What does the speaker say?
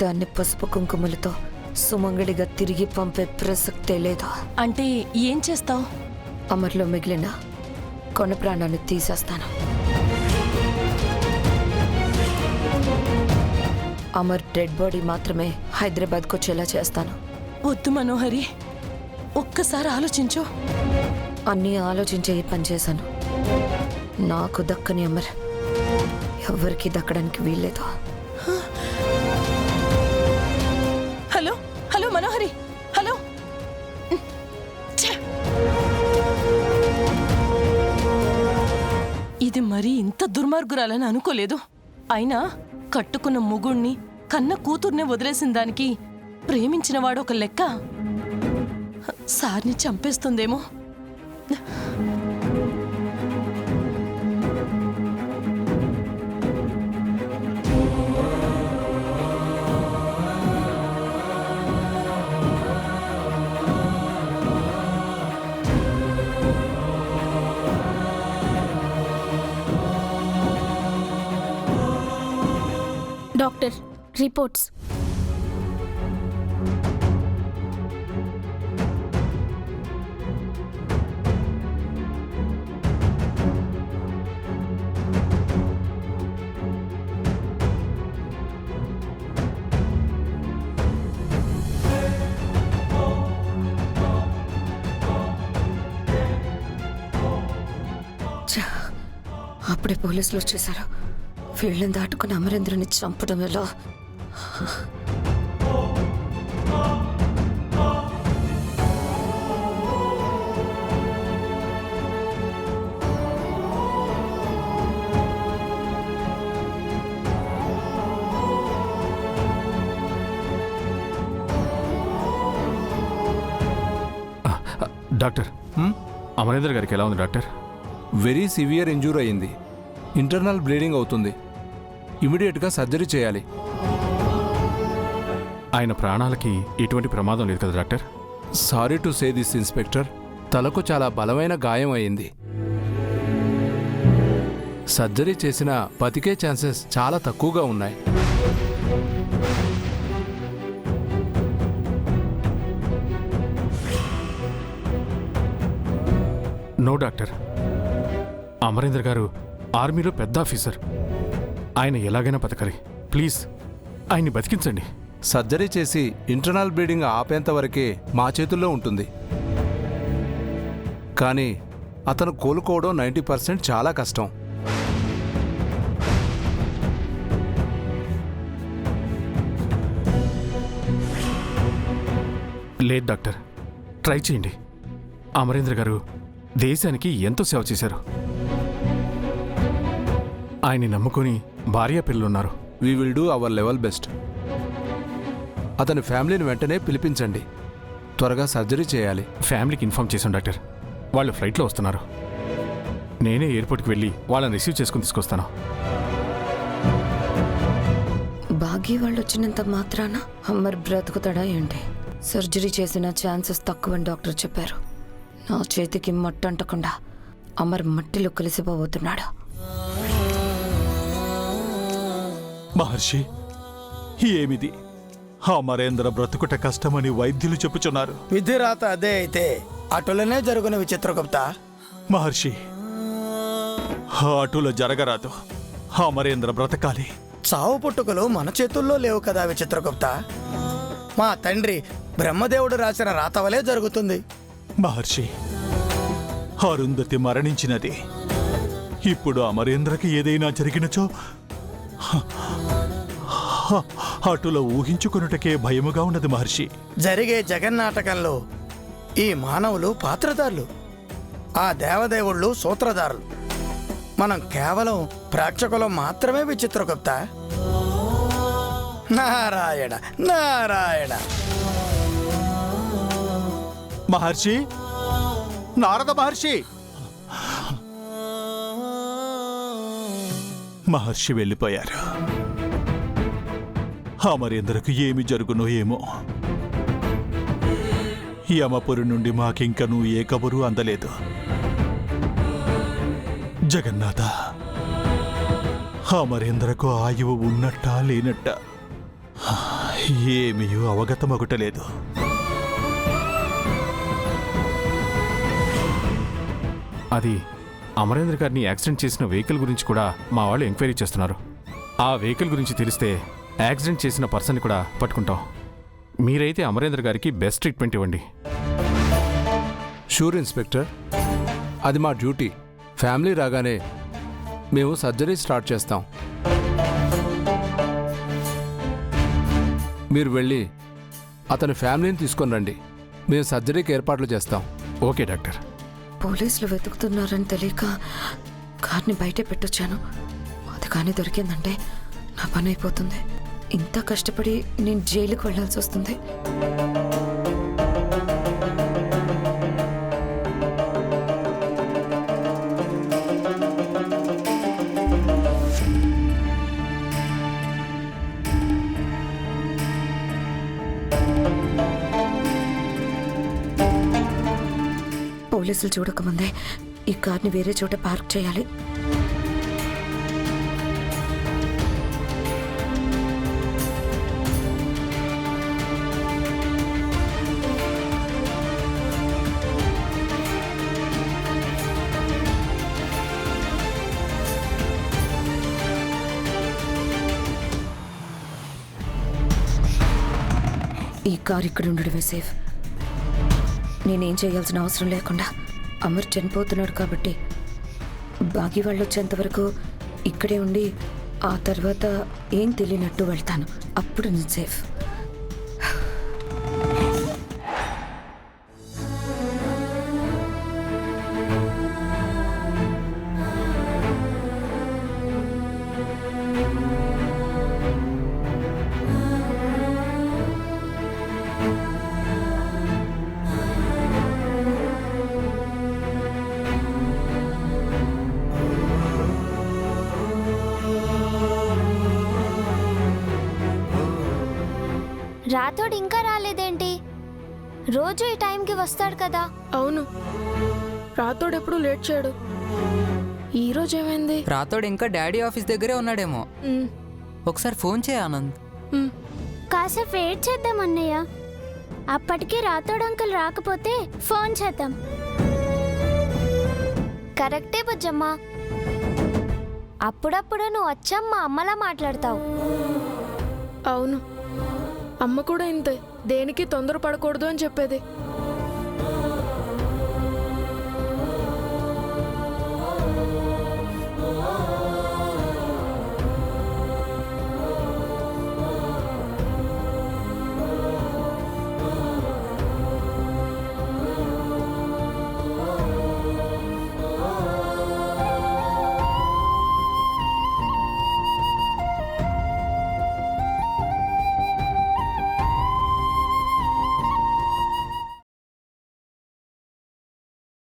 దాన్ని పసుపు కుంకుమలతో సుమంగళిగా తిరిగి పంపే ప్రసక్తే లేదు. అంటే ఏం చేస్తావు? అమర్లో మిగిలిన కొన ప్రాణాన్ని తీసేస్తాను. అమర్ డెడ్ బాడీ మాత్రమే హైదరాబాద్కు వచ్చేలా చేస్తాను. వద్దు మనోహరి, ఒక్కసారి ఆలోచించు. అన్నీ ఆలోచించే ఈ పని చేశాను. నాకు దక్కని అమర్ ఎవరికి దక్కడానికి వీల్లేదు. హలో హలో మనోహరి, హలో. ఇది మరీ ఇంత దుర్మార్గురాలని అనుకోలేదు. అయినా కట్టుకున్న మొగుణ్ణి, కన్న కూతుర్నే వదిలేసిన దానికి ప్రేమించిన వాడు ఒక లెక్క. సార్ని చంపేస్తుందేమో. Doctor, reports. అప్పుడే పోలీసులు వచ్చేశారు. వీళ్ళని దాటుకుని అమరేంద్రని చంపడం ఎలా? డాక్టర్, అమరేంద్ర గారికి ఎలా ఉంది డాక్టర్? వెరీ సివియర్ ఇంజూరీ అయింది. ఇంటర్నల్ బ్లీడింగ్ అవుతుంది. ఇమీడియట్గా సర్జరీ చేయాలి. ఆయన ప్రాణాలకి ఎటువంటి ప్రమాదం లేదు కదా doctor? Sorry to say this inspector, తలకు చాలా బలమైన గాయం అయింది. సర్జరీ చేసిన బతికే ఛాన్సెస్ చాలా తక్కువగా ఉన్నాయి. నో డాక్టర్, అమరేంద్ర గారు ఆర్మీలో పెద్ద ఆఫీసర్. ఆయన ఎలాగైనా బతకాలి. ప్లీజ్ ఆయన్ని బతికించండి. సర్జరీ చేసి ఇంటర్నల్ బ్లీడింగ్ ఆపేంత వరకే మా చేతుల్లో ఉంటుంది. కానీ అతను కోలుకోవడం 90% చాలా కష్టం. లేదు డాక్టర్, ట్రై చేయండి. అమరేంద్ర గారు దేశానికి ఎంతో సేవ చేశారు. ఆయన్ని నమ్ముకొని భార్య పిల్లలున్నారు. We will do our level best. అతని ఫ్యామిలీని వెంటనే పిలిపించండి. త్వరగా సర్జరీ చేయాలి. ఫ్యామిలీకి ఇన్ఫార్మ్ చేశాను డాక్టర్. వాళ్ళు ఫ్లైట్లో వస్తున్నారు. నేనే ఎయిర్పోర్ట్కి వెళ్ళి వాళ్ళని రిసీవ్ చేసుకుని తీసుకొస్తాను. బాగీ వాళ్ళు వచ్చినంత మాత్రాన అమర్ బ్రతుకుతాడా ఏంటి? సర్జరీ చేసిన ఛాన్సెస్ తక్కువని డాక్టర్ చెప్పారు. నా చేతికి మట్టి అంటకుండా అమర్ మట్టిలో కలిసిపోబోతున్నాడు. మహర్షి, ఏమిది? అమరేంద్ర బ్రతుకుట కష్టమని వైద్యులు చెప్పుచున్నారు. విధిరాత అదే అయితే అటులనే జరుగున విచిత్రగుప్త. మహర్షి, అటుల జరగరాదు. అమరేంద్ర బ్రతకాలి. చావు పుట్టుకలు మన చేతుల్లో లేవు కదా విచిత్రగుప్త. మా తండ్రి బ్రహ్మదేవుడు రాసిన రాత వలే జరుగుతుంది. మహర్షి, అరుంధతి మరణించినది. ఇప్పుడు అమరేంద్రకి ఏదైనా జరిగినచో అటుల ఊహించుకొనుటకే భయముగా ఉన్నది మహర్షి. జరిగే జగన్నాటకంలో ఈ మానవులు పాత్రధారులు, ఆ దేవదేవుళ్ళు సూత్రధారులు. మనం కేవలం ప్రేక్షకులం మాత్రమే విచిత్రగుప్త. నారాయణ నారాయణ. మహర్షి, నారద మహర్షి. మహర్షి వెళ్ళిపోయారు. అమరేంద్రకు ఏమి జరుగునో ఏమో. యమపురి నుండి మాకింకనూ ఏ కబురు అందలేదు. జగన్నాథ, అమరేంద్రకు ఆయువు ఉన్నట్టా లేనట్ట ఏమీ అవగతమగుటలేదు. అది అమరేంద్ర గారిని యాక్సిడెంట్ చేసిన వెహికల్ గురించి కూడా మా వాళ్ళు ఎంక్వైరీ చేస్తున్నారు. ఆ వెహికల్ గురించి తెలిస్తే యాక్సిడెంట్ చేసిన పర్సన్ కూడా పట్టుకుంటాం. మీరైతే అమరేంద్ర గారికి బెస్ట్ ట్రీట్మెంట్ ఇవ్వండి. షూర్ ఇన్స్పెక్టర్, అది మా డ్యూటీ. ఫ్యామిలీ రాగానే మేము సర్జరీ స్టార్ట్ చేస్తాం. మీరు వెళ్ళి అతని ఫ్యామిలీని తీసుకొని రండి. మేము సర్జరీకి ఏర్పాట్లు చేస్తాం. Okay doctor. పోలీసులు వెతుకుతున్నారని తెలియక కార్ని బయటే పెట్టొచ్చాను. అది కానీ దొరికిందంటే నా పని అయిపోతుంది. ఇంత కష్టపడి నేను జైలుకు వెళ్ళాల్సి వస్తుంది. పోలీసులు చూడకముందే ఈ కార్ని వేరే చోట పార్క్ చేయాలి. ఈ కార్ ఇక్కడ ఉండడమే సేఫ్. నేనేం చేయాల్సిన అవసరం లేకుండా అమర్ చనిపోతున్నాడు కాబట్టి బాగి వాళ్ళు వచ్చేంత వరకు ఇక్కడే ఉండి ఆ తర్వాత ఏం తెలియనట్టు వెళ్తాను. అప్పుడు నేను సేఫ్. రాథోడ్ ఇంకా రాలేదేంటి? రోజు ఈ టైంకి వస్తాడు కదా. అవును, రాతోడు ఎప్పుడు లేట్ చేయడు. ఈ రోజు ఏమైంది? రాతోడు ఇంకా డాడీ ఆఫీస్ దగ్గరే ఉన్నాడేమో. ఒకసారి ఫోన్ చేయ ఆనంద్. కాసేపు వెయిట్ చేద్దాం అన్నయ్య. అప్పటికి రాథోడ్ అంకుల్ రాకపోతే ఫోన్ చేద్దాం. కరెక్టే బుజ్జమ్మ. అప్పుడప్పుడు నువ్వు వచ్చమ్మా అమ్మలా మాట్లాడతావు. అవును, అమ్మ కూడా ఇంతే. దేనికి తొందర పడకూడదు అని చెప్పేది.